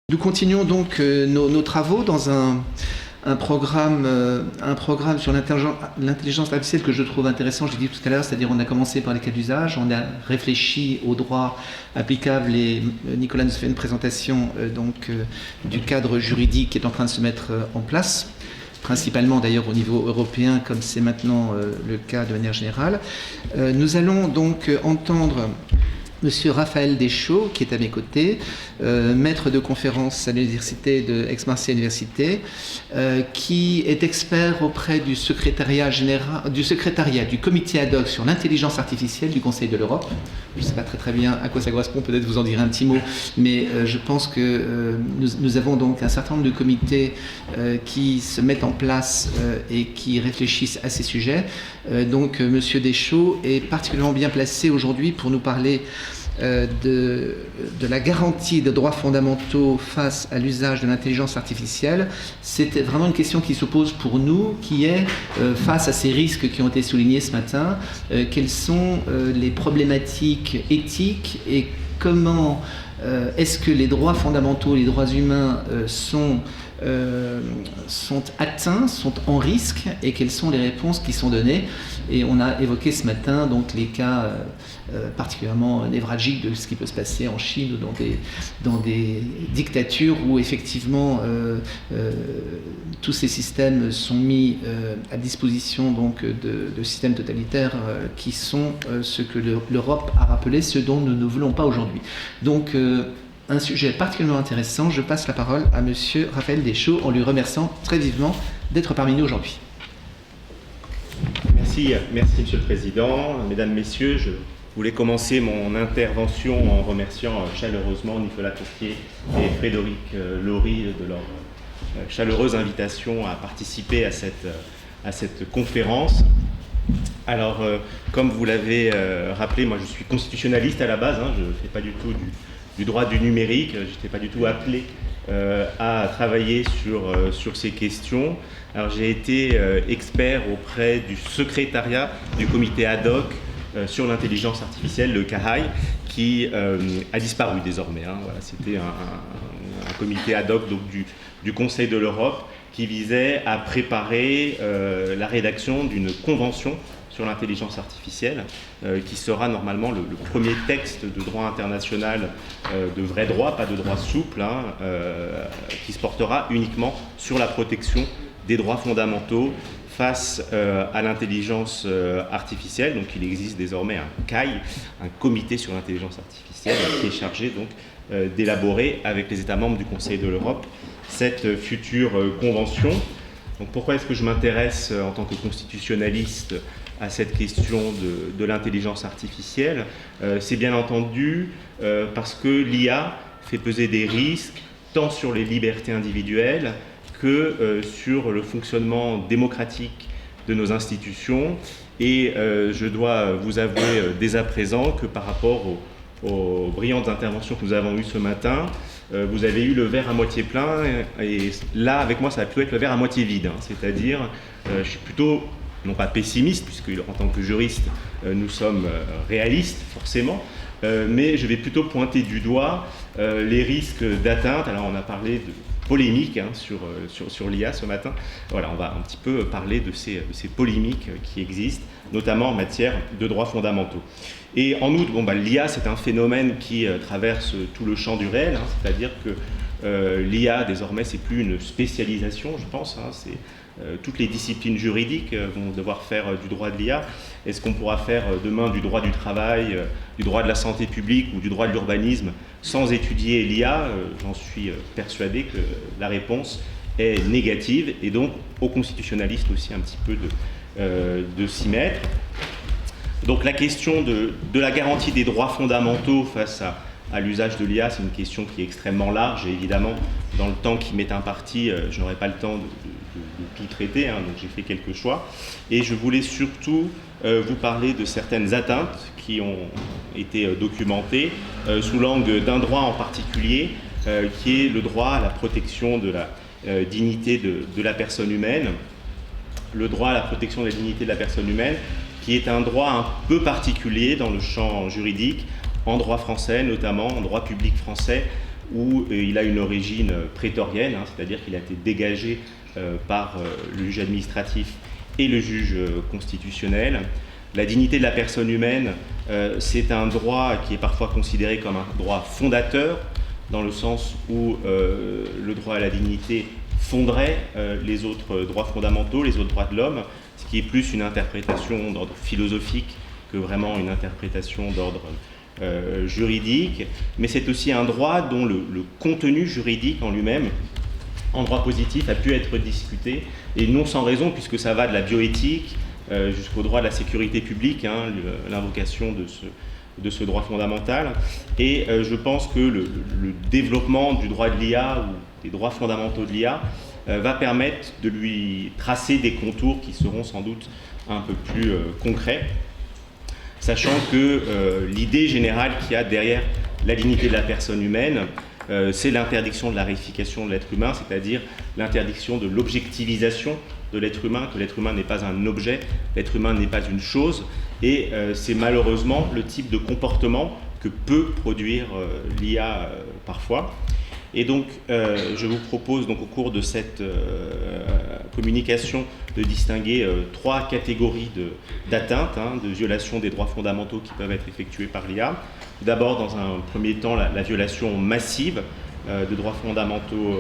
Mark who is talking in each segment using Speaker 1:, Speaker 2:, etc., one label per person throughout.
Speaker 1: Nous continuons donc nos travaux dans un programme sur l'intelligence artificielle que je trouve intéressant, je l'ai dit tout à l'heure, c'est-à-dire on a commencé par les cas d'usage, on a réfléchi aux droits applicables et Nicolas nous a fait une présentation du cadre juridique qui est en train de se mettre en place, principalement d'ailleurs au niveau européen comme c'est maintenant le cas de manière générale. Nous allons donc entendre Monsieur Raphaël Deschaux, qui est à mes côtés, maître de conférence à l'université de Aix-Marseille Université, qui est expert auprès du secrétariat du comité ad hoc sur l'intelligence artificielle du Conseil de l'Europe. Je ne sais pas très bien à quoi ça correspond, peut-être vous en direz un petit mot, mais je pense que nous avons donc un certain nombre de comités qui se mettent en place et qui réfléchissent à ces sujets. Donc Monsieur Deschaux est particulièrement bien placé aujourd'hui pour nous parler de la garantie des droits fondamentaux face à l'usage de l'intelligence artificielle. C'est vraiment une question qui se pose pour nous, qui est, face à ces risques qui ont été soulignés ce matin, quelles sont les problématiques éthiques et comment est-ce que les droits fondamentaux, les droits humains sont atteints, sont en risque, et quelles sont les réponses qui sont données. Et on a évoqué ce matin donc les cas particulièrement névralgiques de ce qui peut se passer en Chine ou dans des dictatures où effectivement tous ces systèmes sont mis à disposition donc de systèmes totalitaires qui sont ce que l'Europe a rappelé, ce dont nous ne voulons pas aujourd'hui. Donc un sujet particulièrement intéressant. Je passe la parole à Monsieur Raphaël Deschaux en lui remerciant très vivement d'être parmi nous aujourd'hui.
Speaker 2: Merci Monsieur le Président. Mesdames, Messieurs, je voulais commencer mon intervention en remerciant chaleureusement Nicolas Courtier et Frédéric Laurie de leur chaleureuse invitation à participer à cette conférence. Alors, comme vous l'avez rappelé, moi je suis constitutionnaliste à la base, je ne fais pas du tout du droit du numérique, je n'étais pas du tout appelé à travailler sur ces questions. Alors j'ai été expert auprès du secrétariat du comité ad hoc sur l'intelligence artificielle, le CAHAI, qui a disparu désormais. Voilà, c'était un comité ad hoc donc, du Conseil de l'Europe qui visait à préparer la rédaction d'une convention sur l'intelligence artificielle, qui sera normalement le premier texte de droit international de vrai droit, pas de droit souple, qui se portera uniquement sur la protection des droits fondamentaux face à l'intelligence artificielle. Donc il existe désormais un CAI, un comité sur l'intelligence artificielle, qui est chargé donc d'élaborer avec les États membres du Conseil de l'Europe cette future convention. Donc pourquoi est-ce que je m'intéresse en tant que constitutionnaliste à cette question de l'intelligence artificielle? C'est bien entendu parce que l'IA fait peser des risques tant sur les libertés individuelles que sur le fonctionnement démocratique de nos institutions. Et je dois vous avouer dès à présent que par rapport aux brillantes interventions que nous avons eues ce matin, vous avez eu le verre à moitié plein, et là, avec moi, ça va plutôt être le verre à moitié vide. C'est-à-dire, je suis plutôt, non pas pessimiste, puisque en tant que juriste, nous sommes réalistes, forcément, mais je vais plutôt pointer du doigt les risques d'atteinte. Alors, on a parlé de polémiques sur l'IA ce matin. Voilà, on va un petit peu parler de ces polémiques qui existent, notamment en matière de droits fondamentaux. Et en outre, l'IA, c'est un phénomène qui traverse tout le champ du réel, c'est-à-dire que l'IA, désormais, c'est plus une spécialisation, je pense, toutes les disciplines juridiques vont devoir faire du droit de l'IA. Est-ce qu'on pourra faire demain du droit du travail, du droit de la santé publique ou du droit de l'urbanisme sans étudier l'IA? J'en suis persuadé que la réponse est négative, et donc aux constitutionnalistes aussi un petit peu de s'y mettre. Donc la question de la garantie des droits fondamentaux face à l'usage de l'IA, c'est une question qui est extrêmement large, et évidemment, dans le temps qui m'est imparti, je n'aurai pas le temps de tout traiter, donc j'ai fait quelques choix. Et je voulais surtout vous parler de certaines atteintes qui ont été documentées sous l'angle d'un droit en particulier, qui est le droit à la protection de la dignité de la personne humaine. Le droit à la protection de la dignité de la personne humaine, qui est un droit un peu particulier dans le champ juridique, en droit français notamment, en droit public français, où il a une origine prétorienne, hein, c'est-à-dire qu'il a été dégagé par le juge administratif et le juge constitutionnel. La dignité de la personne humaine, c'est un droit qui est parfois considéré comme un droit fondateur, dans le sens où le droit à la dignité fonderait les autres droits fondamentaux, les autres droits de l'homme, ce qui est plus une interprétation d'ordre philosophique que vraiment une interprétation d'ordre juridique. Mais c'est aussi un droit dont le contenu juridique en lui-même, en droit positif, a pu être discuté, et non sans raison, puisque ça va de la bioéthique jusqu'au droit de la sécurité publique, hein, l'invocation de ce droit fondamental. Et je pense que le développement du droit de l'IA ou des droits fondamentaux de l'IA va permettre de lui tracer des contours qui seront sans doute un peu plus concrets, sachant que l'idée générale qu'il y a derrière la dignité de la personne humaine, c'est l'interdiction de la réification de l'être humain, c'est-à-dire l'interdiction de l'objectivisation de l'être humain, que l'être humain n'est pas un objet, l'être humain n'est pas une chose, et c'est malheureusement le type de comportement que peut produire l'IA parfois. Et donc, je vous propose donc au cours de cette communication de distinguer trois catégories d'atteintes, hein, de violations des droits fondamentaux qui peuvent être effectuées par l'IA. D'abord, dans un premier temps, la violation massive de droits fondamentaux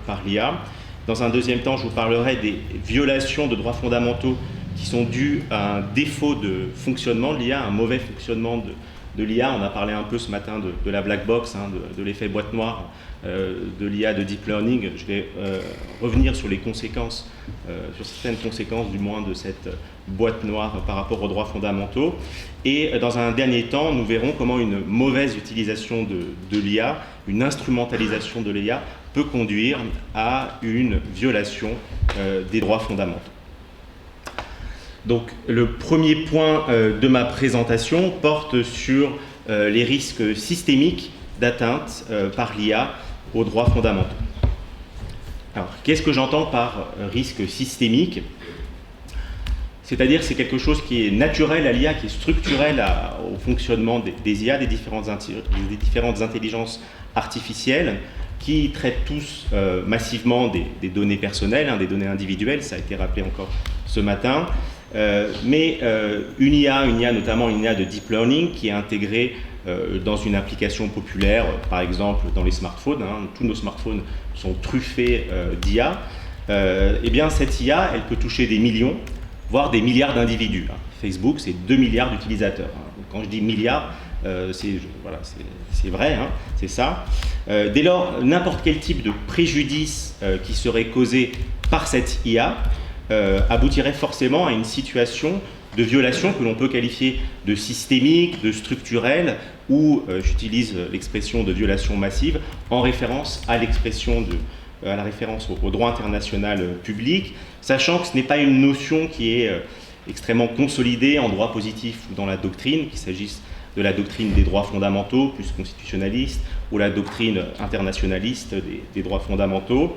Speaker 2: par l'IA. Dans un deuxième temps, je vous parlerai des violations de droits fondamentaux qui sont dues à un défaut de fonctionnement de l'IA, un mauvais fonctionnement de l'IA. On a parlé un peu ce matin de la black box, hein, de l'effet boîte noire de l'IA de deep learning. Je vais revenir sur les conséquences, sur certaines conséquences du moins de cette boîte noire par rapport aux droits fondamentaux. Et dans un dernier temps, nous verrons comment une mauvaise utilisation de l'IA, une instrumentalisation de l'IA peut conduire à une violation des droits fondamentaux. Donc le premier point de ma présentation porte sur les risques systémiques d'atteinte par l'IA aux droits fondamentaux. Alors, qu'est-ce que j'entends par risque systémique ? C'est-à-dire que c'est quelque chose qui est naturel à l'IA, qui est structurel au fonctionnement des IA, des différentes intelligences artificielles, qui traitent tous massivement des données personnelles, hein, des données individuelles, ça a été rappelé encore ce matin, mais une IA notamment une IA de deep learning qui est intégrée dans une application populaire, par exemple dans les smartphones, hein, tous nos smartphones sont truffés d'IA, et bien cette IA, elle peut toucher des millions, voire des milliards d'individus. Hein. Facebook, c'est 2 milliards d'utilisateurs. Hein. Donc, quand je dis milliards, c'est vrai, hein, c'est ça. Dès lors, n'importe quel type de préjudice qui serait causé par cette IA aboutirait forcément à une situation de violation que l'on peut qualifier de systémique, de structurelle, ou j'utilise l'expression de violation massive en référence à la référence au droit international public, sachant que ce n'est pas une notion qui est extrêmement consolidée en droit positif ou dans la doctrine, qu'il s'agisse de la doctrine des droits fondamentaux, plus constitutionnaliste, ou la doctrine internationaliste des droits fondamentaux,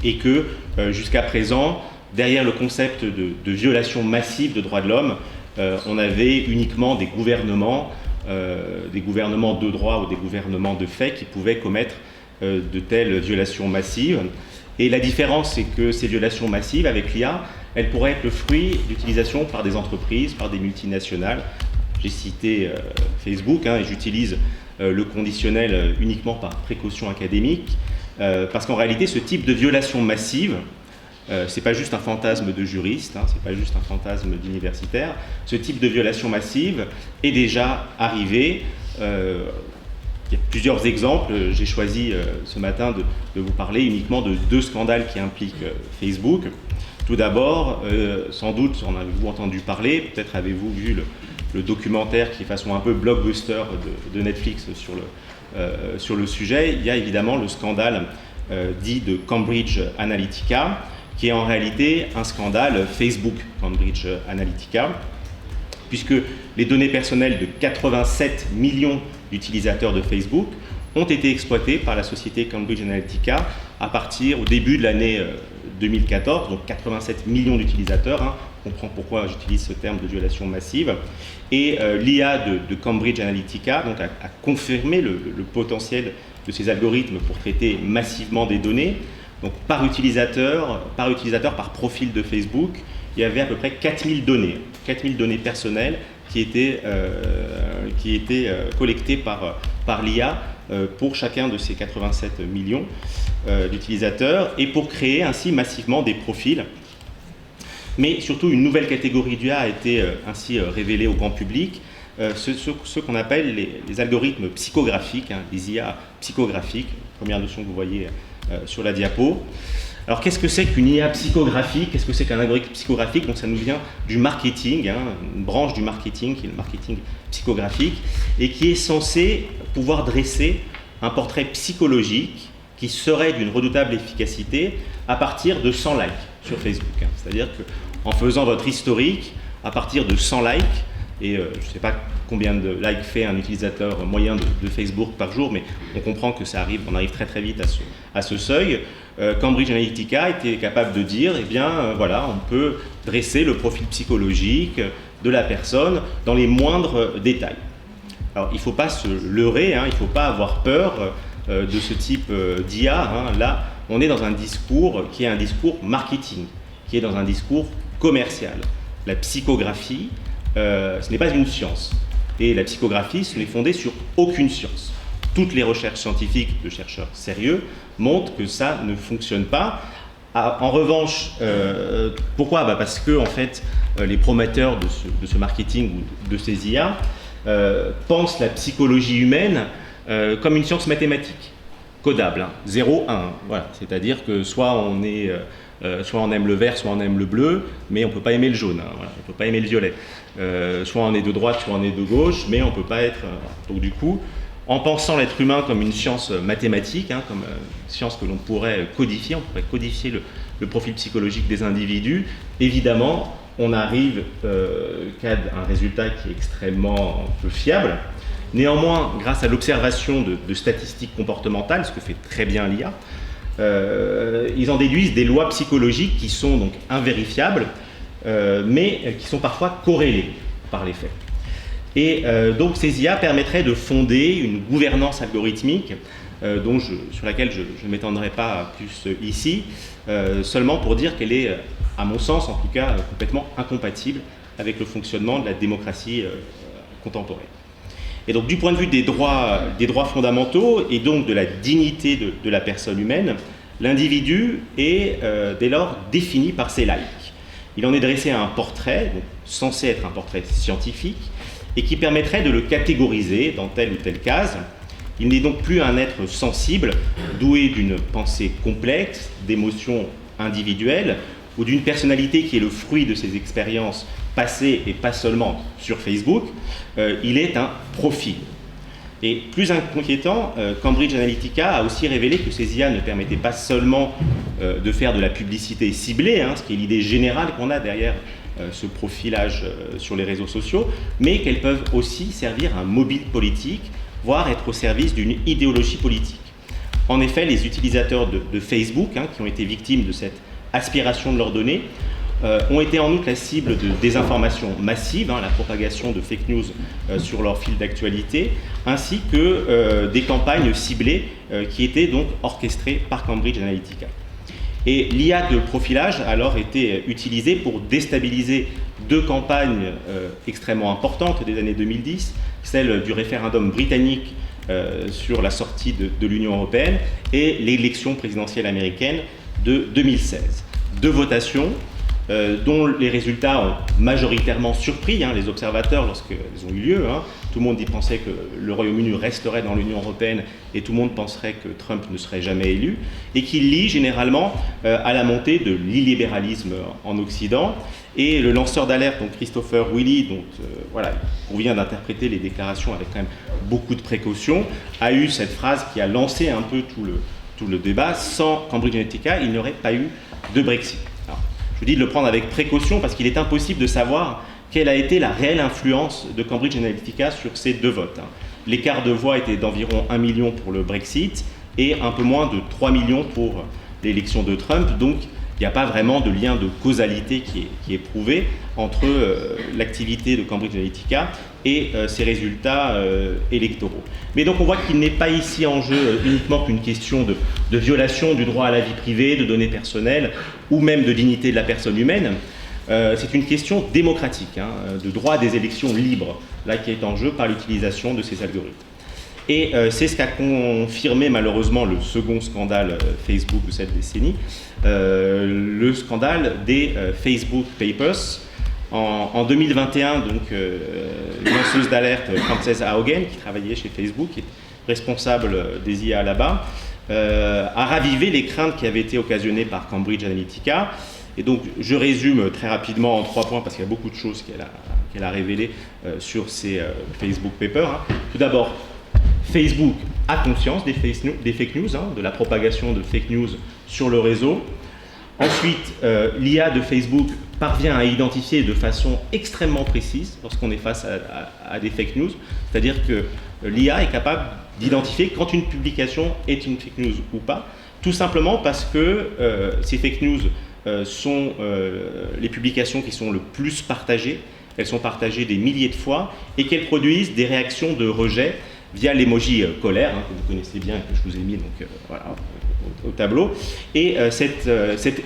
Speaker 2: et que jusqu'à présent, derrière le concept de violation massive de droits de l'homme, on avait uniquement des gouvernements de droit ou des gouvernements de fait qui pouvaient commettre de telles violations massives. Et la différence, c'est que ces violations massives avec l'IA, elles pourraient être le fruit d'utilisation par des entreprises, par des multinationales. J'ai cité Facebook, hein, et j'utilise le conditionnel uniquement par précaution académique, parce qu'en réalité, ce type de violation massive, c'est pas juste un fantasme de juriste, hein, c'est pas juste un fantasme d'universitaire. Ce type de violation massive est déjà arrivé. Il y a plusieurs exemples. J'ai choisi ce matin de vous parler uniquement de 2 scandales qui impliquent Facebook. Tout d'abord, sans doute en avez-vous entendu parler, peut-être avez-vous vu le documentaire qui est façon un peu blockbuster de Netflix sur le sujet. Il y a évidemment le scandale dit de Cambridge Analytica, qui est en réalité un scandale Facebook, Cambridge Analytica, puisque les données personnelles de 87 millions d'utilisateurs de Facebook ont été exploitées par la société Cambridge Analytica au début de l'année 2014, donc 87 millions d'utilisateurs, hein, on comprend pourquoi j'utilise ce terme de violation massive, et l'IA de Cambridge Analytica donc, a confirmé le potentiel ces algorithmes pour traiter massivement des données. Donc par utilisateur, par profil de Facebook, il y avait à peu près 4000 données personnelles qui étaient collectées par l'IA pour chacun de ces 87 millions d'utilisateurs, et pour créer ainsi massivement des profils. Mais surtout, une nouvelle catégorie d'IA a été ainsi révélée au grand public, ceux qu'on appelle les algorithmes psychographiques, les IA psychographiques, première notion que vous voyez sur la diapo. Alors qu'est-ce que c'est qu'une IA psychographique? Qu'est-ce que c'est qu'un algorithme psychographique? Donc ça nous vient du marketing, une branche du marketing qui est le marketing psychographique, et qui est censé pouvoir dresser un portrait psychologique qui serait d'une redoutable efficacité à partir de 100 likes sur Facebook. C'est-à-dire qu'en faisant votre historique, à partir de 100 likes, et je ne sais pas combien de likes fait un utilisateur moyen de Facebook par jour, mais on comprend que on arrive très très vite à ce seuil. Cambridge Analytica était capable de dire, eh bien voilà, on peut dresser le profil psychologique de la personne dans les moindres détails. Alors il ne faut pas se leurrer, il ne faut pas avoir peur de ce type d'IA. Là, on est dans un discours qui est un discours marketing, qui est dans un discours commercial. La psychographie, ce n'est pas une science. Et la psychographie, ce n'est fondé sur aucune science. Toutes les recherches scientifiques de chercheurs sérieux montrent que ça ne fonctionne pas. En revanche, pourquoi? Parce que en fait, les promoteurs de ce marketing ou de ces IA pensent la psychologie humaine comme une science mathématique, codable, 0, 1. Voilà. C'est-à-dire que soit on aime le vert, soit on aime le bleu, mais on ne peut pas aimer le jaune, voilà. On ne peut pas aimer le violet. Soit on est de droite, soit on est de gauche, mais on ne peut pas être... Donc du coup, en pensant l'être humain comme une science mathématique, comme une science que l'on pourrait codifier, on pourrait codifier le profil psychologique des individus, évidemment, on arrive qu'à un résultat qui est extrêmement peu fiable. Néanmoins, grâce à l'observation de statistiques comportementales, ce que fait très bien l'IA, ils en déduisent des lois psychologiques qui sont donc invérifiables, mais qui sont parfois corrélées par les faits. Et donc ces IA permettraient de fonder une gouvernance algorithmique sur laquelle je ne m'étendrai pas plus ici, seulement pour dire qu'elle est, à mon sens en tout cas, complètement incompatible avec le fonctionnement de la démocratie contemporaine. Et donc du point de vue des droits fondamentaux et donc de la dignité de la personne humaine, l'individu est dès lors défini par ses likes. Il en est dressé un portrait, donc, censé être un portrait scientifique, et qui permettrait de le catégoriser dans telle ou telle case. Il n'est donc plus un être sensible, doué d'une pensée complexe, d'émotions individuelles, ou d'une personnalité qui est le fruit de ses expériences passées et pas seulement sur Facebook. Il est un profil. Et plus inquiétant, Cambridge Analytica a aussi révélé que ces IA ne permettaient pas seulement de faire de la publicité ciblée, ce qui est l'idée générale qu'on a derrière ce profilage sur les réseaux sociaux, mais qu'elles peuvent aussi servir un mobile politique, voire être au service d'une idéologie politique. En effet, les utilisateurs de Facebook, qui ont été victimes de cette aspiration de leurs données, ont été en outre la cible de désinformation massive, la propagation de fake news sur leur fil d'actualité, ainsi que des campagnes ciblées qui étaient donc orchestrées par Cambridge Analytica. Et l'IA de profilage a alors été utilisée pour déstabiliser deux campagnes extrêmement importantes des années 2010, celle du référendum britannique sur la sortie de l'Union européenne et l'élection présidentielle américaine de 2016. Deux votations dont les résultats ont majoritairement surpris les observateurs lorsqu'elles ont eu lieu. Tout le monde y pensait que le Royaume-Uni resterait dans l'Union européenne et tout le monde penserait que Trump ne serait jamais élu, et qui lie généralement à la montée de l'illibéralisme en Occident. Et le lanceur d'alerte, donc Christopher Wylie, dont on vient d'interpréter les déclarations avec quand même beaucoup de précautions, a eu cette phrase qui a lancé un peu tout le débat. Sans Cambridge Analytica, il n'y aurait pas eu de Brexit. Alors, je vous dis de le prendre avec précaution parce qu'il est impossible de savoir quelle a été la réelle influence de Cambridge Analytica sur ces deux votes. L'écart de voix était d'environ 1 million pour le Brexit et un peu moins de 3 millions pour l'élection de Trump. Donc Il n'y a pas vraiment de lien de causalité qui est prouvé entre l'activité de Cambridge Analytica et ses résultats électoraux. Mais donc on voit qu'il n'est pas ici en jeu uniquement qu'une question de violation du droit à la vie privée, de données personnelles ou même de dignité de la personne humaine. C'est une question démocratique, de droit des élections libres, là qui est en jeu par l'utilisation de ces algorithmes. Et c'est ce qu'a confirmé malheureusement le second scandale Facebook de cette décennie, le scandale des Facebook Papers. En 2021, donc, une lanceuse d'alerte, Frances Haugen, qui travaillait chez Facebook, qui est responsable des IA là-bas, a ravivé les craintes qui avaient été occasionnées par Cambridge Analytica. Et donc, je résume très rapidement en 3 points, parce qu'il y a beaucoup de choses qu'elle a révélées sur ces Facebook Papers. Tout d'abord, Facebook a conscience des fake news, de la propagation de fake news sur le réseau. Ensuite, l'IA de Facebook parvient à identifier de façon extrêmement précise lorsqu'on est face à des fake news. C'est-à-dire que l'IA est capable d'identifier quand une publication est une fake news ou pas, tout simplement parce que ces fake news sont les publications qui sont le plus partagées. Elles sont partagées des milliers de fois et qu'elles produisent des réactions de rejet via l'emoji colère, que vous connaissez bien et que je vous ai mis donc, voilà, au tableau. Et cette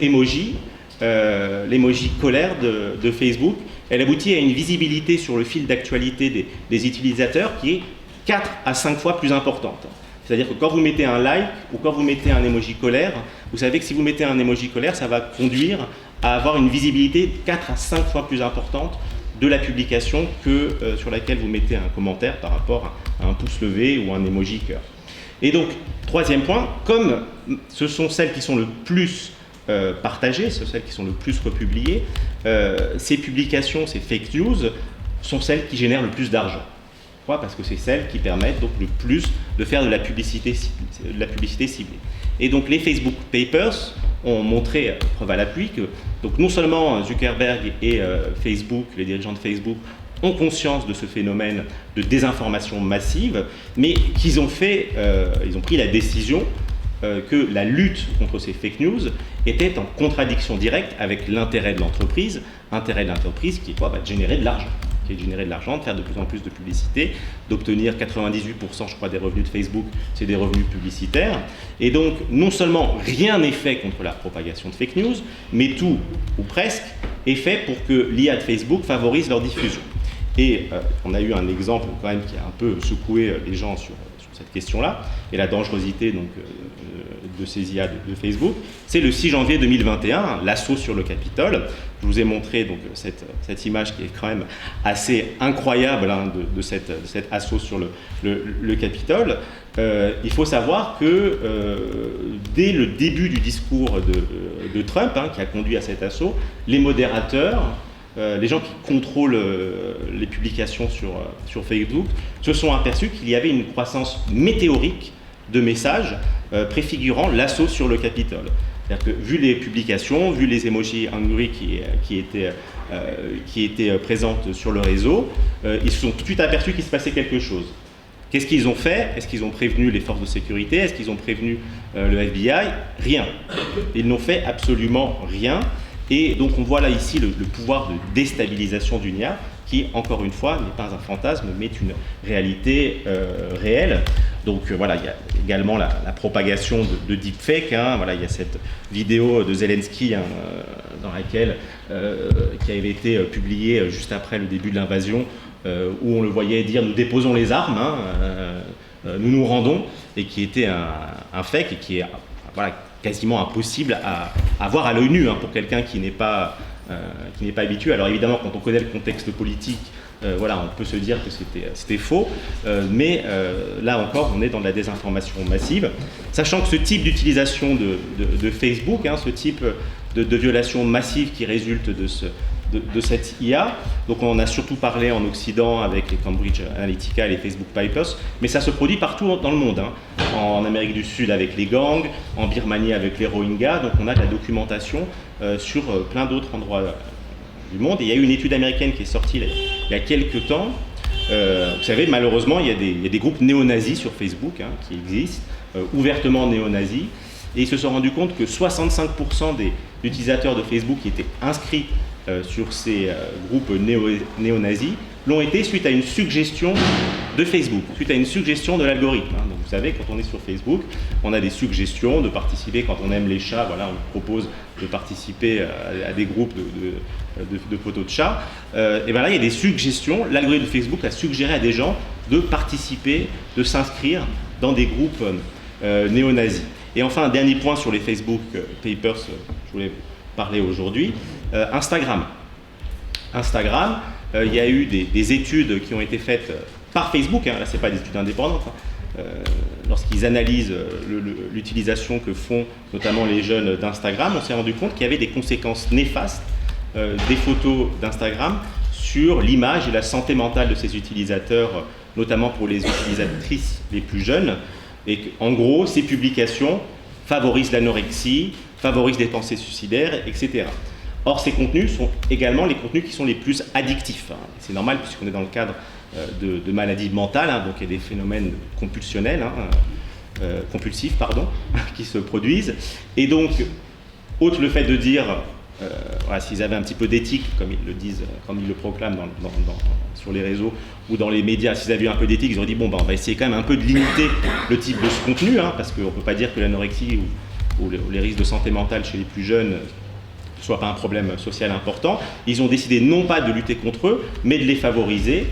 Speaker 2: emoji, l'emoji colère de Facebook, elle aboutit à une visibilité sur le fil d'actualité des utilisateurs qui est 4 à 5 fois plus importante. C'est-à-dire que quand vous mettez un like ou quand vous mettez un emoji colère, vous savez que si vous mettez un emoji colère, ça va conduire à avoir une visibilité 4 à 5 fois plus importante de la publication que sur laquelle vous mettez un commentaire par rapport à un pouce levé ou un emoji cœur. Et donc, troisième point, comme ce sont celles qui sont le plus partagées, ce sont celles qui sont le plus republiées, ces publications, ces fake news, sont celles qui génèrent le plus d'argent. Pourquoi ? Parce que c'est celles qui permettent donc le plus de faire de la publicité ciblée. Et donc les Facebook Papers ont montré, preuve à l'appui, que donc non seulement Zuckerberg et Facebook, les dirigeants de Facebook, ont conscience de ce phénomène de désinformation massive, mais qu'ils ont ils ont pris la décision que la lutte contre ces fake news était en contradiction directe avec l'intérêt de l'entreprise qui est quoi ? De générer de l'argent. Qui est de générer de l'argent, de faire de plus en plus de publicité, d'obtenir 98% je crois des revenus de Facebook, c'est des revenus publicitaires. Et donc non seulement rien n'est fait contre la propagation de fake news, mais tout, ou presque, est fait pour que l'IA de Facebook favorise leur diffusion. Et on a eu un exemple quand même qui a un peu secoué les gens sur cette question-là, et la dangerosité donc, de ces IA de Facebook, c'est le 6 janvier 2021, l'assaut sur le Capitole. Je vous ai montré donc, cette image qui est quand même assez incroyable de cet assaut sur le Capitole. Il faut savoir que dès le début du discours de Trump, qui a conduit à cet assaut, les modérateurs, les gens qui contrôlent les publications sur Facebook se sont aperçus qu'il y avait une croissance météorique de messages préfigurant l'assaut sur le Capitole. C'est-à-dire que vu les publications, vu les emojis angry qui étaient présentes sur le réseau, ils se sont tout de suite aperçus qu'il se passait quelque chose. Qu'est-ce qu'ils ont fait ? Est-ce qu'ils ont prévenu les forces de sécurité ? Est-ce qu'ils ont prévenu le FBI ? Rien. Ils n'ont fait absolument rien. Et donc on voit là ici le pouvoir de déstabilisation d'une IA qui, encore une fois, n'est pas un fantasme, mais une réalité réelle. Donc voilà, il y a également la propagation de deepfake. Voilà, il y a cette vidéo de Zelensky dans laquelle, qui avait été publiée juste après le début de l'invasion, où on le voyait dire « nous déposons les armes, nous nous rendons », et qui était un fake et qui est voilà, quasiment impossible à voir à l'œil nu pour quelqu'un qui n'est pas habitué. Alors évidemment, quand on connaît le contexte politique, voilà, on peut se dire que c'était faux, mais là encore, on est dans de la désinformation massive. Sachant que ce type d'utilisation de Facebook, ce type de violation massive qui résulte de cette IA, donc on en a surtout parlé en Occident avec les Cambridge Analytica et les Facebook Papers, mais ça se produit partout dans le monde, en Amérique du Sud avec les gangs, en Birmanie avec les Rohingyas, donc on a de la documentation sur plein d'autres endroits du monde. Et il y a eu une étude américaine qui est sortie il y a quelques temps. Vous savez, malheureusement, il y a des groupes néo-nazis sur Facebook qui existent, ouvertement néo-nazis, et ils se sont rendus compte que 65% d'utilisateurs de Facebook qui étaient inscrits sur ces groupes néo-nazis l'ont été suite à une suggestion de Facebook, suite à une suggestion de l'algorithme. Donc vous savez, quand on est sur Facebook, on a des suggestions de participer, quand on aime les chats, voilà, on vous propose de participer à des groupes de photos de chats. Et bien là, il y a des suggestions, l'algorithme de Facebook a suggéré à des gens de participer, de s'inscrire dans des groupes néo-nazis. Et enfin, un dernier point sur les Facebook Papers, je voulais parler aujourd'hui, Instagram. Instagram, il y a eu des études qui ont été faites par Facebook, là ce n'est pas des études indépendantes, lorsqu'ils analysent l'utilisation que font notamment les jeunes d'Instagram, on s'est rendu compte qu'il y avait des conséquences néfastes des photos d'Instagram sur l'image et la santé mentale de ces utilisateurs, notamment pour les utilisatrices les plus jeunes, et qu'en gros, ces publications favorisent l'anorexie, favorisent des pensées suicidaires, etc. Or, ces contenus sont également les contenus qui sont les plus addictifs. C'est normal puisqu'on est dans le cadre de maladies mentales, donc il y a des phénomènes compulsionnels, compulsifs, qui se produisent. Et donc, outre le fait de dire, voilà, s'ils avaient un petit peu d'éthique, comme ils le disent, comme ils le proclament sur les réseaux ou dans les médias, s'ils avaient eu un peu d'éthique, ils auraient dit, bon, on va essayer quand même un peu de limiter le type de ce contenu, parce qu'on ne peut pas dire que l'anorexie ou les risques de santé mentale chez les plus jeunes ne soit pas un problème social important. Ils ont décidé non pas de lutter contre eux, mais de les favoriser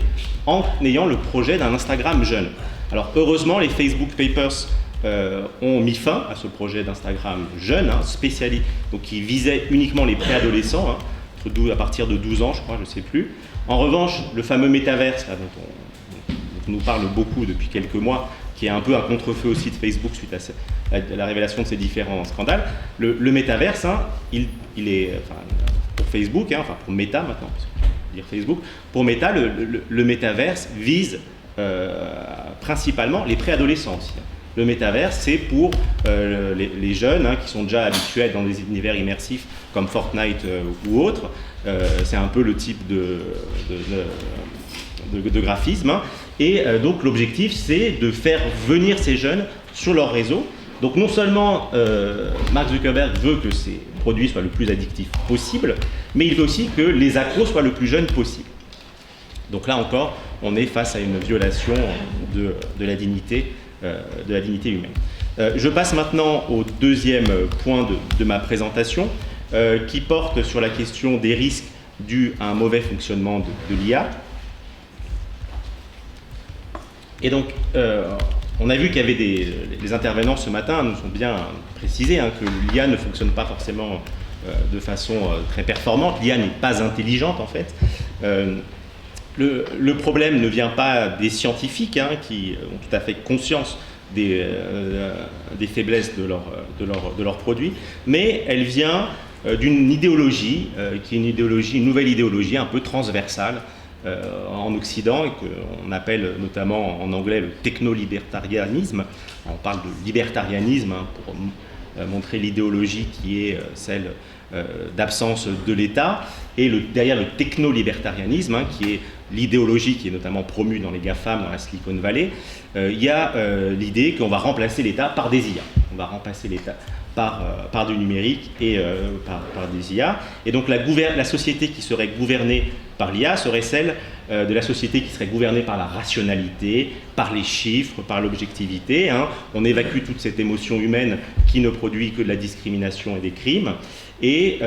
Speaker 2: en ayant le projet d'un Instagram jeune. Alors heureusement, les Facebook Papers ont mis fin à ce projet d'Instagram jeune, spécialisé, donc qui visait uniquement les préadolescents, à partir de 12 ans, je crois, je ne sais plus. En revanche, le fameux métaverse, là, dont on nous parle beaucoup depuis quelques mois, qui est un peu un contre-feu aussi de Facebook suite à la révélation de ces différents scandales. Le métaverse, il est, pour Facebook, pour Meta maintenant, parce qu'on peut dire Facebook, pour Meta, le métaverse vise principalement les préadolescents aussi. Le métaverse, c'est pour les jeunes qui sont déjà habitués à être dans des univers immersifs comme Fortnite ou autres. C'est un peu le type de graphisme. Et donc l'objectif, c'est de faire venir ces jeunes sur leur réseau. Donc non seulement Mark Zuckerberg veut que ces produits soient le plus addictifs possible, mais il veut aussi que les accros soient le plus jeunes possible. Donc là encore, on est face à une violation de la dignité humaine. Je passe maintenant au deuxième point de ma présentation, qui porte sur la question des risques dus à un mauvais fonctionnement de l'IA. Et donc, on a vu qu'il y avait les intervenants ce matin nous ont bien précisé que l'IA ne fonctionne pas forcément de façon très performante. L'IA n'est pas intelligente en fait. Le problème ne vient pas des scientifiques qui ont tout à fait conscience des faiblesses de leurs produits, mais elle vient d'une idéologie qui est une nouvelle idéologie un peu transversale en Occident et qu'on appelle notamment en anglais le techno-libertarianisme. On parle de libertarianisme pour montrer l'idéologie qui est celle d'absence de l'État, et derrière le techno-libertarianisme, qui est l'idéologie qui est notamment promue dans les GAFAM, dans la Silicon Valley, il y a l'idée qu'on va remplacer l'État par des IA. On va remplacer l'État par du numérique et par des IA. Et donc la société qui serait gouvernée par l'IA serait celle de la société qui serait gouvernée par la rationalité, par les chiffres, par l'objectivité. On évacue toute cette émotion humaine qui ne produit que de la discrimination et des crimes. Et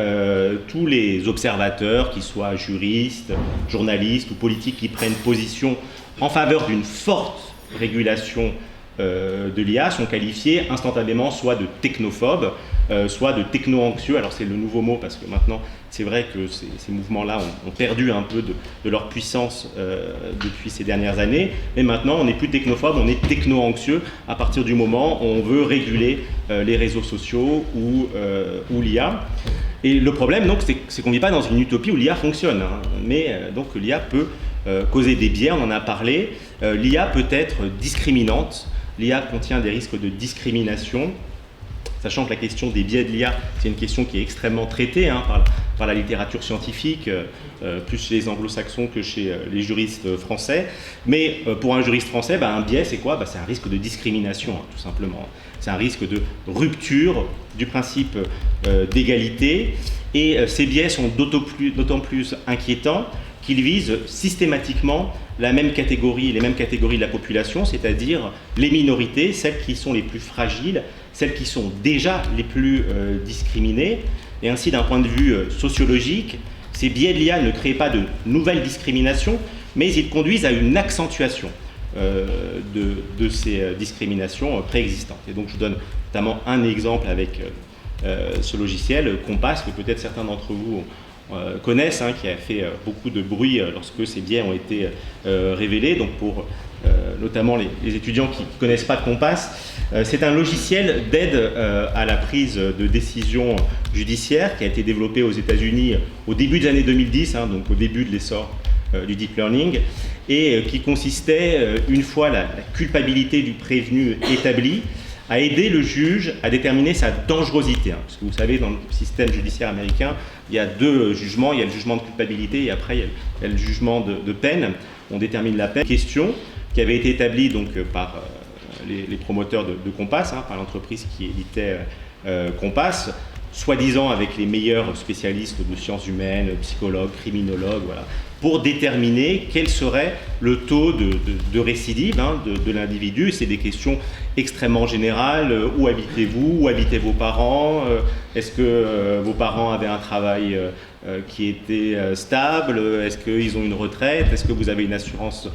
Speaker 2: tous les observateurs, qu'ils soient juristes, journalistes ou politiques, qui prennent position en faveur d'une forte régulation de l'IA sont qualifiés instantanément soit de technophobes, soit de techno-anxieux. Alors c'est le nouveau mot parce que maintenant c'est vrai que ces mouvements-là ont perdu un peu de leur puissance depuis ces dernières années, mais maintenant on n'est plus technophobe, on est techno-anxieux à partir du moment où on veut réguler les réseaux sociaux ou l'IA. Et le problème donc c'est qu'on ne vit pas dans une utopie où l'IA fonctionne, mais donc l'IA peut causer des biais, on en a parlé. L'IA peut être discriminante. L'IA contient des risques de discrimination, sachant que la question des biais de l'IA, c'est une question qui est extrêmement traitée par par la littérature scientifique, plus chez les anglo-saxons que chez les juristes français. Mais pour un juriste français, un biais, c'est quoi? C'est un risque de discrimination, hein, tout simplement. C'est un risque de rupture du principe d'égalité. Et ces biais sont d'autant plus inquiétants qu'ils visent systématiquement les mêmes catégories de la population, c'est-à-dire les minorités, celles qui sont les plus fragiles, celles qui sont déjà les plus discriminées. Et ainsi, d'un point de vue sociologique, ces biais de l'IA ne créent pas de nouvelles discriminations, mais ils conduisent à une accentuation de ces discriminations préexistantes. Et donc je vous donne notamment un exemple avec ce logiciel, Compass, que peut-être certains d'entre vous connaissent, hein, qui a fait beaucoup de bruit lorsque ces biais ont été révélés. Donc pour notamment les étudiants qui ne connaissent pas Compass, c'est un logiciel d'aide à la prise de décision judiciaire qui a été développé aux États-Unis au début des années 2010, hein, donc au début de l'essor du deep learning, et qui consistait, une fois la culpabilité du prévenu établie, à aider le juge à déterminer sa dangerosité. Hein, parce que vous savez, dans le système judiciaire américain, il y a deux jugements, il y a le jugement de culpabilité et après il y a le jugement de peine. On détermine la peine. Question qui avait été établie donc, par les promoteurs de Compass, hein, par l'entreprise qui éditait Compass, soi-disant avec les meilleurs spécialistes de sciences humaines, psychologues, criminologues, voilà, pour déterminer quel serait le taux de récidive, hein, de l'individu. C'est des questions extrêmement générales. Où habitez-vous? Où habitaient vos parents? Est-ce que vos parents avaient un travail qui était stable? Est-ce qu'ils ont une retraite? Est-ce que vous avez une assurance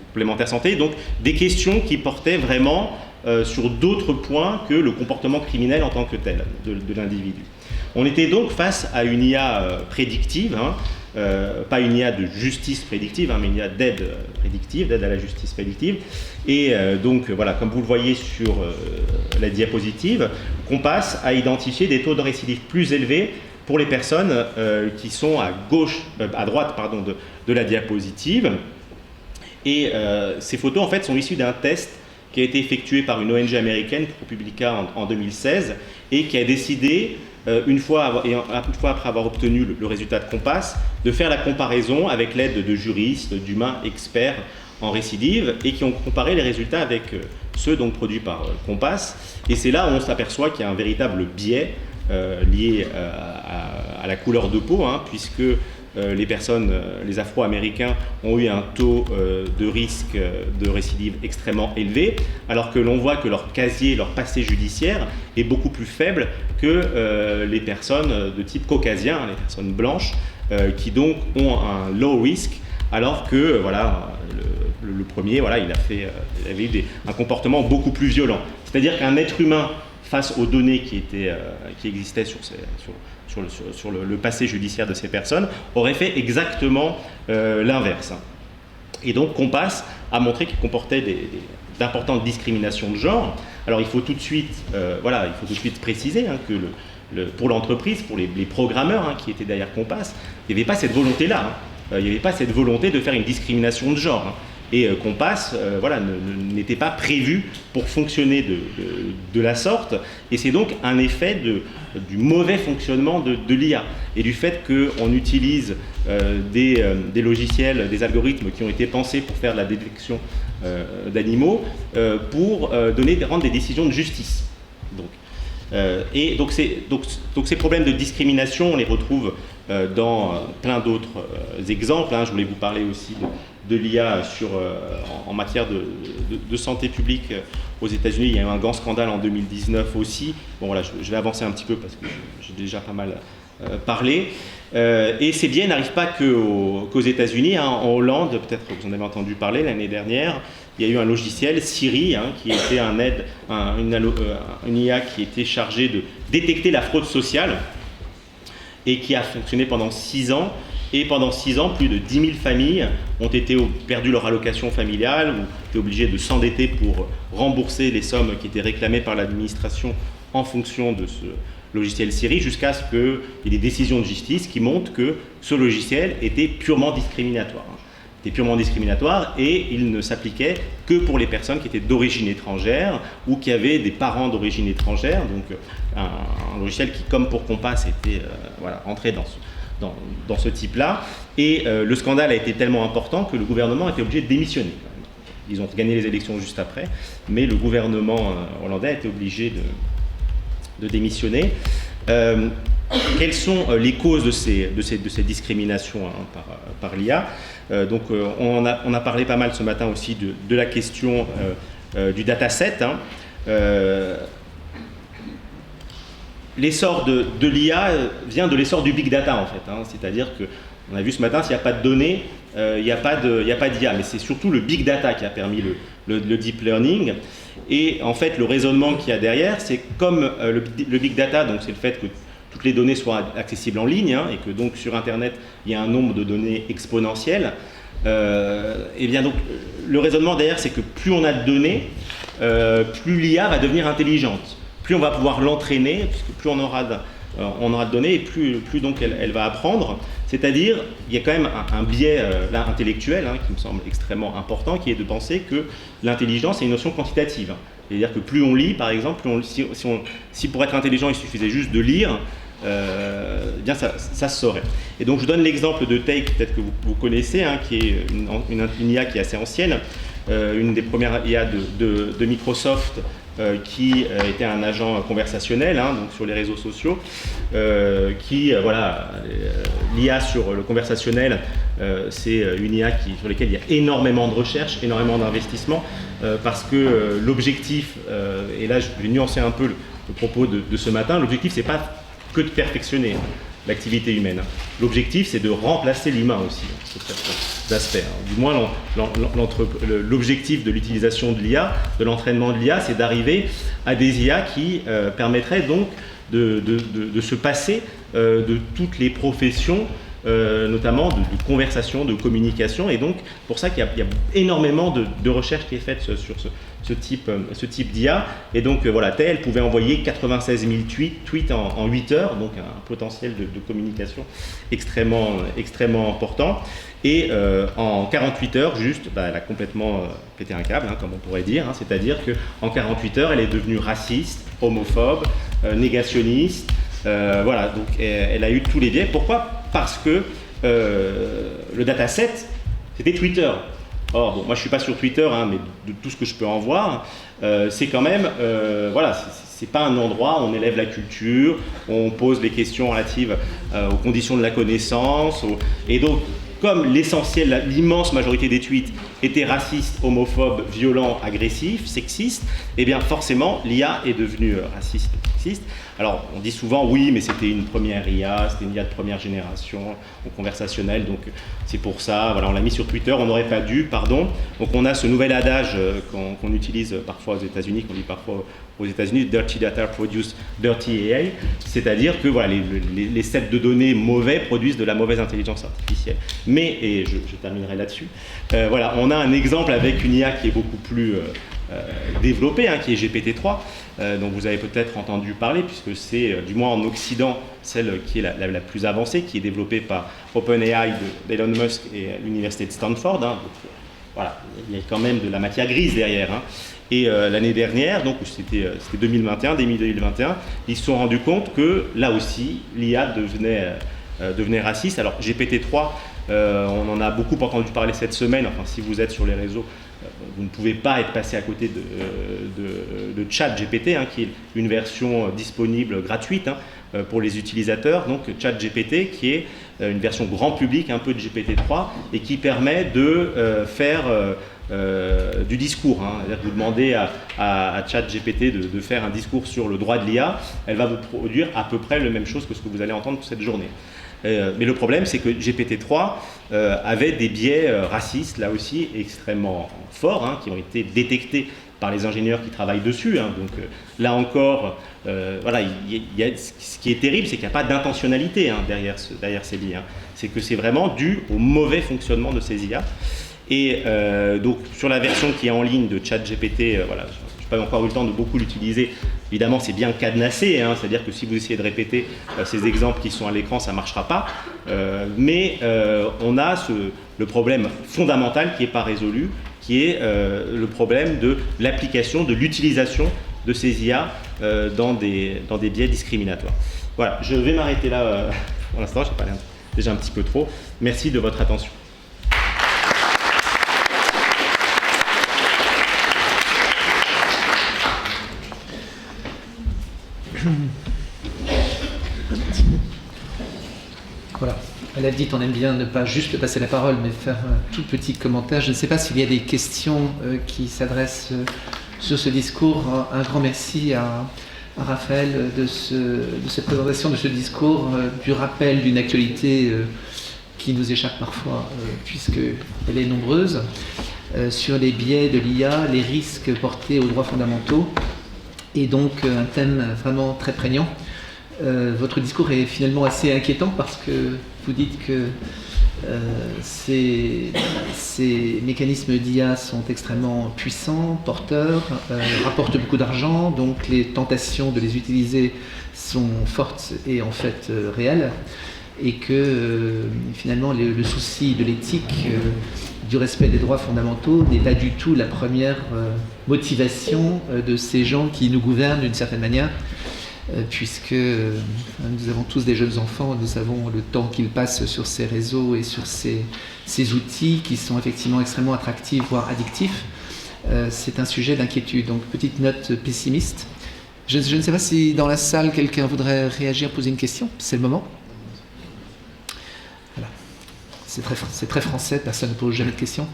Speaker 2: complémentaire santé? Donc des questions qui portaient vraiment sur d'autres points que le comportement criminel en tant que tel de l'individu. On était donc face à une IA prédictive, hein, pas une IA de justice prédictive, hein, mais une IA d'aide prédictive, d'aide à la justice prédictive. Et donc voilà, comme vous le voyez sur la diapositive, Compass a identifié des taux de récidive plus élevés pour les personnes qui sont à droite pardon, de la diapositive. Et ces photos en fait sont issues d'un test qui a été effectué par une ONG américaine, ProPublica, en 2016, et qui a décidé, une fois après avoir obtenu le résultat de Compass, de faire la comparaison avec l'aide de juristes, d'humains experts en récidive, et qui ont comparé les résultats avec ceux donc produits par Compass. Et c'est là où on s'aperçoit qu'il y a un véritable biais lié à la couleur de peau, hein, puisque les Afro-Américains ont eu un taux de risque de récidive extrêmement élevé, alors que l'on voit que leur casier, leur passé judiciaire est beaucoup plus faible que les personnes de type caucasien, les personnes blanches, qui donc ont un low risk, alors que voilà, le premier, voilà, il avait eu un comportement beaucoup plus violent. C'est-à-dire qu'un être humain, face aux données qui existaient sur le passé judiciaire de ces personnes, aurait fait exactement l'inverse. Et donc Compass a montré qu'il comportait d'importantes discriminations de genre. Alors il faut tout de suite préciser, hein, que pour l'entreprise, pour les programmeurs, hein, qui étaient derrière Compass, il n'y avait pas cette volonté-là. Hein. Il n'y avait pas cette volonté de faire une discrimination de genre. Hein. Et Compass n'était pas prévu pour fonctionner de la sorte. Et c'est donc un effet du mauvais fonctionnement de l'IA et du fait qu'on utilise des logiciels, des algorithmes qui ont été pensés pour faire de la détection d'animaux pour rendre des décisions de justice. Donc ces problèmes de discrimination, on les retrouve dans plein d'autres exemples. Hein. Je voulais vous parler aussi de l'IA en matière de santé publique aux États-Unis. Il y a eu un grand scandale en 2019 aussi. Bon voilà, je vais avancer un petit peu parce que j'ai déjà pas mal parlé. Et ces biais n'arrivent pas qu'aux États-Unis. Hein. En Hollande, peut-être que vous en avez entendu parler l'année dernière, il y a eu un logiciel, Siri, hein, qui était une IA qui était chargée de détecter la fraude sociale et qui a fonctionné pendant 6 ans. Et pendant 6 ans, plus de 10 000 familles ont perdu leur allocation familiale ou étaient obligées de s'endetter pour rembourser les sommes qui étaient réclamées par l'administration en fonction de ce logiciel Siri, jusqu'à ce qu'il y ait des décisions de justice qui montrent que ce logiciel était purement discriminatoire. Et il ne s'appliquait que pour les personnes qui étaient d'origine étrangère ou qui avaient des parents d'origine étrangère. Donc un logiciel qui, comme pour Compass, était entré dans ce type-là. Et le scandale a été tellement important que le gouvernement a été obligé de démissionner. Ils ont gagné les élections juste après, mais le gouvernement hollandais a été obligé de démissionner. Quelles sont les causes de ces discriminations par l'IA? Donc on a parlé pas mal ce matin aussi de la question du dataset. L'essor de l'IA vient de l'essor du big data en fait. C'est-à-dire qu'on a vu ce matin, s'il n'y a pas de données, il n'y a pas d'IA. Mais c'est surtout le big data qui a permis le deep learning. Et en fait, le raisonnement qu'il y a derrière, c'est comme le big data, donc c'est le fait que toutes les données soient accessibles en ligne, et que donc sur Internet, il y a un nombre de données exponentiel. Et bien donc, le raisonnement derrière, c'est que plus on a de données, plus l'IA va devenir intelligente. Plus on va pouvoir l'entraîner, puisque plus on aura de données, et plus donc elle va apprendre. C'est-à-dire, il y a quand même un biais là, intellectuel qui me semble extrêmement important, qui est de penser que l'intelligence est une notion quantitative. C'est-à-dire que plus on lit, par exemple, si pour être intelligent, il suffisait juste de lire, bien ça se saurait. Et donc je donne l'exemple de Take, peut-être que vous connaissez, qui est une IA qui est assez ancienne, une des premières IA de Microsoft, qui était un agent conversationnel, donc sur les réseaux sociaux, l'IA sur le conversationnel, c'est une IA sur laquelle il y a énormément de recherche, énormément d'investissement, parce que l'objectif, et là je vais nuancer un peu le propos de ce matin, l'objectif c'est pas que de perfectionner l'activité humaine. L'objectif, c'est de remplacer l'humain aussi, sur certains aspects. Du moins, l'objectif de l'utilisation de l'IA, de l'entraînement de l'IA, c'est d'arriver à des IA qui permettraient donc de se passer de toutes les professions, notamment de conversation, de communication. Et donc, pour ça qu'il y a énormément de recherche qui est faite sur ce type d'IA. Et donc, elle pouvait envoyer 96 000 tweets en 8 heures, donc un potentiel de communication extrêmement important. Et en 48 heures, juste, elle a complètement pété un câble, comme on pourrait dire. C'est-à-dire qu'en 48 heures, elle est devenue raciste, homophobe, négationniste. Donc elle a eu tous les biais. Pourquoi ? Parce que le dataset, c'était Twitter. Or, moi je ne suis pas sur Twitter, mais de tout ce que je peux en voir, c'est quand même, c'est pas un endroit où on élève la culture, on pose les questions relatives aux conditions de la connaissance. Et donc, comme l'essentiel, l'immense majorité des tweets étaient racistes, homophobes, violents, agressifs, sexistes, eh bien forcément l'IA est devenue raciste et sexiste. Alors on dit souvent oui, mais c'était une première IA, c'était une IA de première génération, au conversationnel, donc c'est pour ça, on l'a mis sur Twitter, on n'aurait pas dû, pardon. Donc on a ce nouvel adage qu'on utilise parfois aux États-Unis, qu'on dit parfois aux États-Unis, dirty data produce dirty AI, c'est-à-dire que les sets de données mauvais produisent de la mauvaise intelligence artificielle. Mais, et je terminerai là-dessus, on a un exemple avec une IA qui est beaucoup plus développée, qui est GPT-3, dont vous avez peut-être entendu parler, puisque c'est, du moins en Occident, celle qui est la plus avancée, qui est développée par OpenAI d'Elon Musk et l'université de Stanford. Donc, il y a quand même de la matière grise derrière. Et l'année dernière, donc c'était 2021, début 2021, ils se sont rendus compte que là aussi, l'IA devenait raciste. Alors GPT-3, on en a beaucoup entendu parler cette semaine. Enfin, si vous êtes sur les réseaux, vous ne pouvez pas être passé à côté de ChatGPT, qui est une version disponible gratuite pour les utilisateurs. Donc ChatGPT, qui est une version grand public un peu de GPT-3 et qui permet de faire du discours. C'est-à-dire que vous demandez à ChatGPT de faire un discours sur le droit de l'IA, elle va vous produire à peu près la même chose que ce que vous allez entendre cette journée. Mais le problème, c'est que GPT-3 avait des biais racistes, là aussi, extrêmement forts, qui ont été détectés par les ingénieurs qui travaillent dessus. Donc là encore, ce qui est terrible, c'est qu'il n'y a pas d'intentionnalité derrière ces biais. C'est que c'est vraiment dû au mauvais fonctionnement de ces IA. Et donc sur la version qui est en ligne de ChatGPT, je n'ai pas encore eu le temps de beaucoup l'utiliser. Évidemment, c'est bien cadenassé, c'est-à-dire que si vous essayez de répéter ces exemples qui sont à l'écran, ça ne marchera pas. Mais on a le problème fondamental qui n'est pas résolu, qui est le problème de l'application, de l'utilisation de ces IA dans des biais discriminatoires. Voilà, je vais m'arrêter là pour l'instant, je n'ai pas déjà un petit peu trop. Merci de votre attention.
Speaker 1: Voilà. À la dite, on aime bien ne pas juste passer la parole, mais faire un tout petit commentaire. Je ne sais pas s'il y a des questions qui s'adressent sur ce discours. Un grand merci à Raphaël de cette présentation, de ce discours, du rappel d'une actualité qui nous échappe parfois, puisqu'elle est nombreuse, sur les biais de l'IA, les risques portés aux droits fondamentaux, et donc un thème vraiment très prégnant. Votre discours est finalement assez inquiétant parce que vous dites que ces mécanismes d'IA sont extrêmement puissants, porteurs, rapportent beaucoup d'argent, donc les tentations de les utiliser sont fortes et en fait réelles, et que finalement le souci de l'éthique, du respect des droits fondamentaux n'est pas du tout la première motivation de ces gens qui nous gouvernent d'une certaine manière. Puisque nous avons tous des jeunes enfants, nous savons le temps qu'ils passent sur ces réseaux et sur ces outils qui sont effectivement extrêmement attractifs, voire addictifs. C'est un sujet d'inquiétude. Donc, petite note pessimiste. Je ne sais pas si dans la salle, quelqu'un voudrait réagir, poser une question. C'est le moment. Voilà. C'est très français, personne ne pose jamais de questions.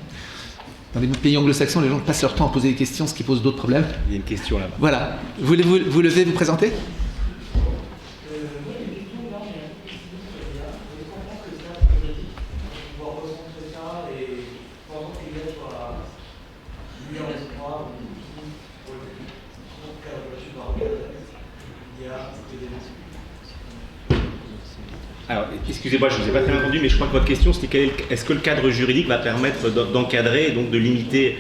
Speaker 1: Dans les pays anglo-saxons, les gens passent leur temps à poser des questions, ce qui pose d'autres problèmes.
Speaker 2: Il y a une question là-bas.
Speaker 1: Voilà. Vous levez, vous présenter ?
Speaker 2: Alors, excusez-moi, je ne vous ai pas très bien entendu, mais je crois que votre question, c'était est-ce que le cadre juridique va permettre d'encadrer et donc de limiter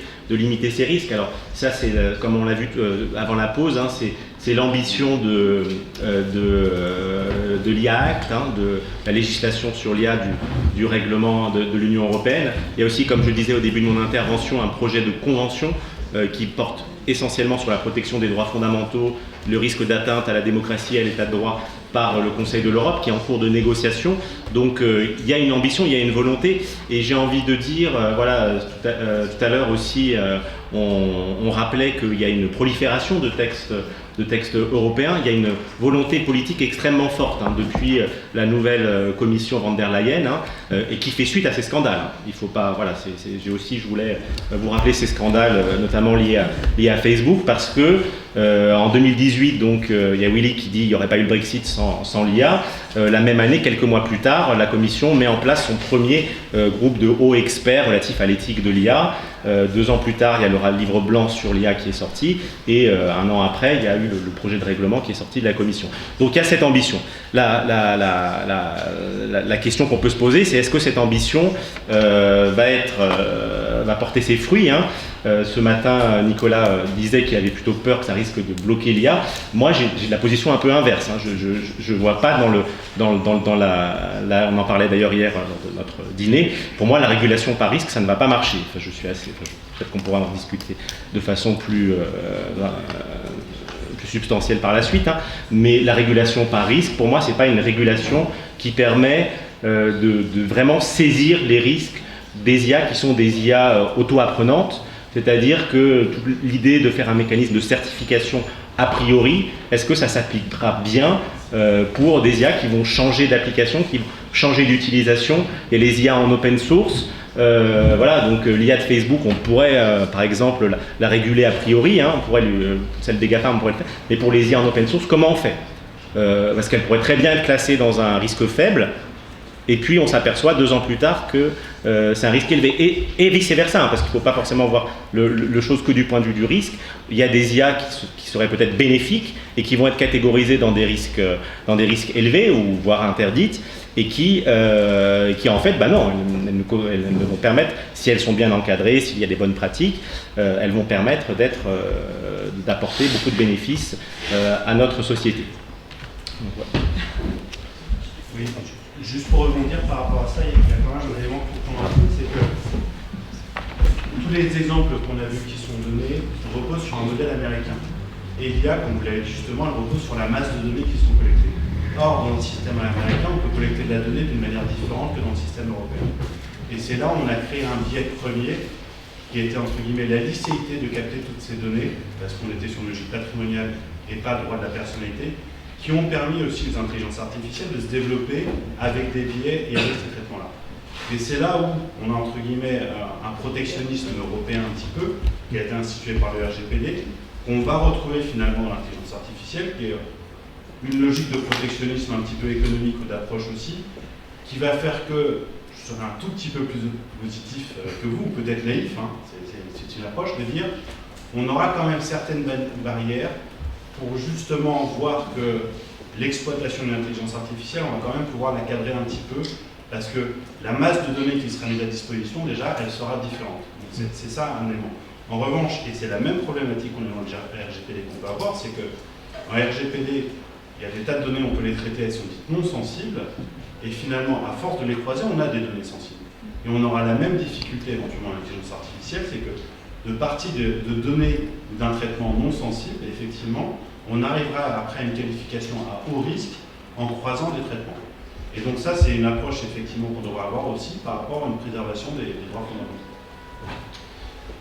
Speaker 2: ces risques? Alors, ça, c'est, comme on l'a vu avant la pause, hein, c'est l'ambition de l'IA Act, hein, de la législation sur l'IA du règlement de l'Union européenne. Il y a aussi, comme je le disais au début de mon intervention, un projet de convention qui porte essentiellement sur la protection des droits fondamentaux, le risque d'atteinte à la démocratie et à l'état de droit par le Conseil de l'Europe, qui est en cours de négociation. Donc il y a une ambition, il y a une volonté, et j'ai envie de dire, voilà, tout à l'heure aussi, on rappelait qu'il y a une prolifération de textes européens, il y a une volonté politique extrêmement forte, hein, depuis la nouvelle commission von der Leyen, hein, et qui fait suite à ces scandales. Hein. Il faut pas, voilà, je voulais vous rappeler ces scandales, notamment liés à Facebook, parce que en 2018, donc, il y a Willy qui dit qu'il n'y aurait pas eu le Brexit sans l'IA. La même année, quelques mois plus tard, la Commission met en place son premier groupe de hauts experts relatif à l'éthique de l'IA. 2 ans plus tard, il y a le livre blanc sur l'IA qui est sorti, et 1 an après, il y a eu le projet de règlement qui est sorti de la Commission. Donc il y a cette ambition. La question qu'on peut se poser, c'est est-ce que cette ambition va porter ses fruits, hein. Ce matin, Nicolas disait qu'il avait plutôt peur que ça risque de bloquer l'IA. Moi, j'ai la position un peu inverse, hein. Je ne vois pas on en parlait d'ailleurs hier lors de notre dîner. Pour moi, la régulation par risque, ça ne va pas marcher. Enfin, peut-être qu'on pourra en discuter de façon plus substantielle par la suite, hein. Mais la régulation par risque, pour moi, c'est pas une régulation qui permet de vraiment saisir les risques des IA qui sont des IA auto-apprenantes. C'est-à-dire que l'idée de faire un mécanisme de certification a priori, est-ce que ça s'appliquera bien pour des IA qui vont changer d'application, qui vont changer d'utilisation? Il y a les IA en open source. Voilà, donc l'IA de Facebook, on pourrait par exemple la réguler a priori, hein, on pourrait celle des GAFA, on pourrait le faire, mais pour les IA en open source, comment on fait? Parce qu'elle pourrait très bien être classée dans un risque faible, et puis on s'aperçoit 2 ans plus tard que c'est un risque élevé, et vice-versa, hein, parce qu'il ne faut pas forcément voir le chose que du point de vue du risque. Il y a des IA qui seraient peut-être bénéfiques et qui vont être catégorisées dans des risques élevés ou voire interdites, et qui en fait, non, elles vont permettre, si elles sont bien encadrées, s'il y a des bonnes pratiques, elles vont permettre d'apporter beaucoup de bénéfices à notre société. Donc, voilà.
Speaker 3: Oui, juste pour rebondir par rapport à ça, il y a quand même un élément pour prendre en compte, c'est que tous les exemples qu'on a vus qui sont donnés reposent sur un modèle américain. Et l'IA, comme vous l'avez dit justement, elle repose sur la masse de données qui sont collectées. Or, dans le système américain, on peut collecter de la donnée d'une manière différente que dans le système européen. Et c'est là où on a créé un biais premier qui était entre guillemets la licéité de capter toutes ces données, parce qu'on était sur une logique patrimoniale et pas droit de la personnalité, qui ont permis aussi aux intelligences artificielles de se développer avec des biais et avec ces traitements-là. Et c'est là où on a entre guillemets un protectionnisme européen un petit peu, qui a été institué par le RGPD, qu'on va retrouver finalement dans l'intelligence artificielle, qui est une logique de protectionnisme un petit peu économique ou d'approche aussi, qui va faire que je serai un tout petit peu plus positif que vous, peut-être naïf, hein, c'est une approche de dire on aura quand même certaines barrières pour justement voir que l'exploitation de l'intelligence artificielle, on va quand même pouvoir la cadrer un petit peu, parce que la masse de données qui sera mise à disposition, déjà, elle sera différente. C'est ça un élément. En revanche, et c'est la même problématique qu'on a dans le RGPD qu'on peut avoir, c'est que en RGPD, il y a des tas de données, on peut les traiter, elles sont dites non sensibles, et finalement, à force de les croiser, on a des données sensibles. Et on aura la même difficulté éventuellement à l'intelligence artificielle, c'est que de partie de données d'un traitement non sensible, effectivement, on arrivera après à une qualification à haut risque en croisant des traitements. Et donc ça, c'est une approche effectivement qu'on devra avoir aussi par rapport à une préservation des droits fondamentaux.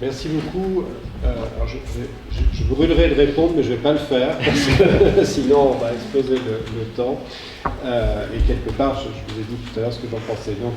Speaker 4: Merci beaucoup. Alors je brûlerai de répondre, mais je ne vais pas le faire, parce que sinon on va exploser le temps. Et quelque part, je vous ai dit tout à l'heure ce que j'en pensais. Donc,